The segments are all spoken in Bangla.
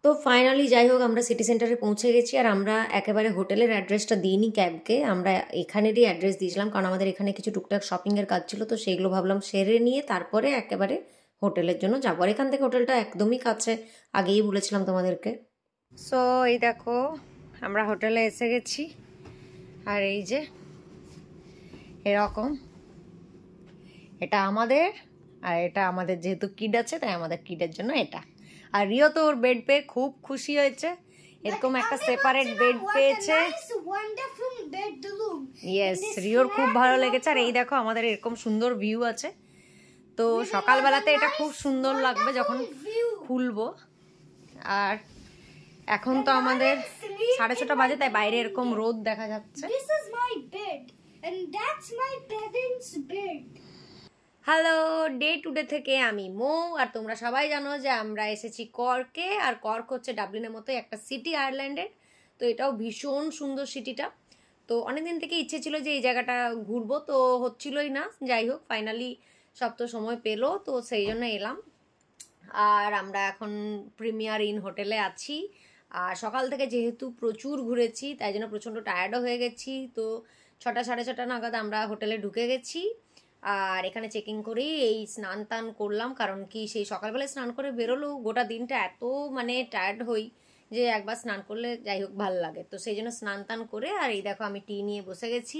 তো ফাইনালি যাই হোক আমরা সিটি সেন্টারে পৌঁছে গেছি, আর আমরা একেবারে হোটেলের অ্যাড্রেসটা দিইনি ক্যাবকে, আমরা এখানেরই অ্যাড্রেস দিয়েছিলাম, কারণ আমাদের এখানে কিছু টুকটাক শপিংয়ের কাজ ছিল, তো সেইগুলো ভাবলাম সেরে নিয়ে তারপরে একেবারে হোটেলের জন্য যাবো। আর এখান থেকে হোটেলটা একদমই কাছে, আগেই বলেছিলাম তোমাদেরকে। সো এই দেখো আমরা হোটেলে এসে গেছি, আর এই যে এরকম, এটা আমাদের, আর এটা আমাদের যেহেতু কিড আছে তাই আমাদের কিডের জন্য এটা। আর রিও তো ওর বেড পেয়ে খুব খুশি হয়েছে, এরকম একটা সেপারেট বেড পেয়েছে। ইয়েস, রিওর খুব ভালো লেগেছে। আর এই দেখো আমাদের এরকম সুন্দর ভিউ আছে, তো সকালবেলাতে এটা খুব সুন্দর লাগবে যখন খুলবো। আর এখন তো আমাদের 6:30 বাজে, তাই বাইরে এরকম রোদ দেখা যাচ্ছে। হ্যালো, ডে টুডে থেকে আমি মৌ, আর তোমরা সবাই জানো যে আমরা এসেছি কর্কে, আর কর্ক হচ্ছে ডাবলিনের মতোই একটা সিটি আয়ারল্যান্ডের। তো এটাও ভীষণ সুন্দর সিটিটা। তো অনেকদিন থেকে ইচ্ছে ছিল যে এই জায়গাটা ঘুরবো, তো হচ্ছিলই না। যাই হোক ফাইনালি সব তো সময় পেলো, তো সেই জন্য এলাম। আর আমরা এখন প্রিমিয়ার ইন হোটেলে আছি, আর সকাল থেকে যেহেতু প্রচুর ঘুরেছি তাই জন্য প্রচণ্ড টায়ার্ডও হয়ে গেছি। তো 6টা 6:30 নাগাদ আমরা হোটেলে ঢুকে গেছি, আর এখানে চেকিং করেই এই স্নান টান করলাম, কারণ কি সেই সকালবেলায় স্নান করে বেরোলেও গোটা দিনটা এত মানে টায়ার্ড হই যে একবার স্নান করলে যাই হোক ভালো লাগে। তো সেই জন্য স্নান টান করে, আর এই দেখো আমি টি নিয়ে বসে গেছি,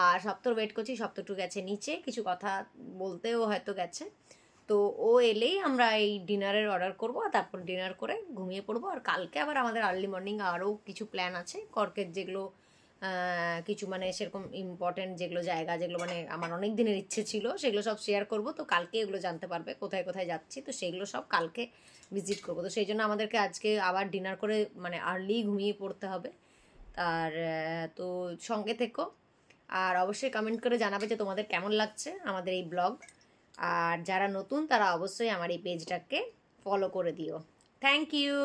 আর সপ্তর ওয়েট করছি। সপ্তরটু গেছে নিচে, কিছু কথা বলতেও হয়তো গেছে। তো ও এলেই আমরা এই ডিনারের অর্ডার করবো, আর তারপর ডিনার করে ঘুমিয়ে পড়বো। আর কালকে আবার আমাদের আর্লি মর্নিং আরও কিছু প্ল্যান আছে কর্কের, যেগুলো কিছু মানে সেরকম ইম্পর্টেন্ট যেগুলো জায়গা, যেগুলো মানে আমার অনেক দিনের ইচ্ছে ছিল, সেগুলো সব শেয়ার করব। তো কালকে এগুলো জানতে পারবে কোথায় কোথায় যাচ্ছি, তো সেগুলো সব কালকে ভিজিট করবো। তো সেই জন্য আমাদেরকে আজকে আবার ডিনার করে মানে আর্লি ঘুমিয়ে পড়তে হবে। আর তো সঙ্গে থেকো, আর অবশ্যই কমেন্ট করে জানাবে যে তোমাদের কেমন লাগছে আমাদের এই ব্লগ। আর যারা নতুন তারা অবশ্যই আমার এই পেজটাকে ফলো করে দিও। Thank you.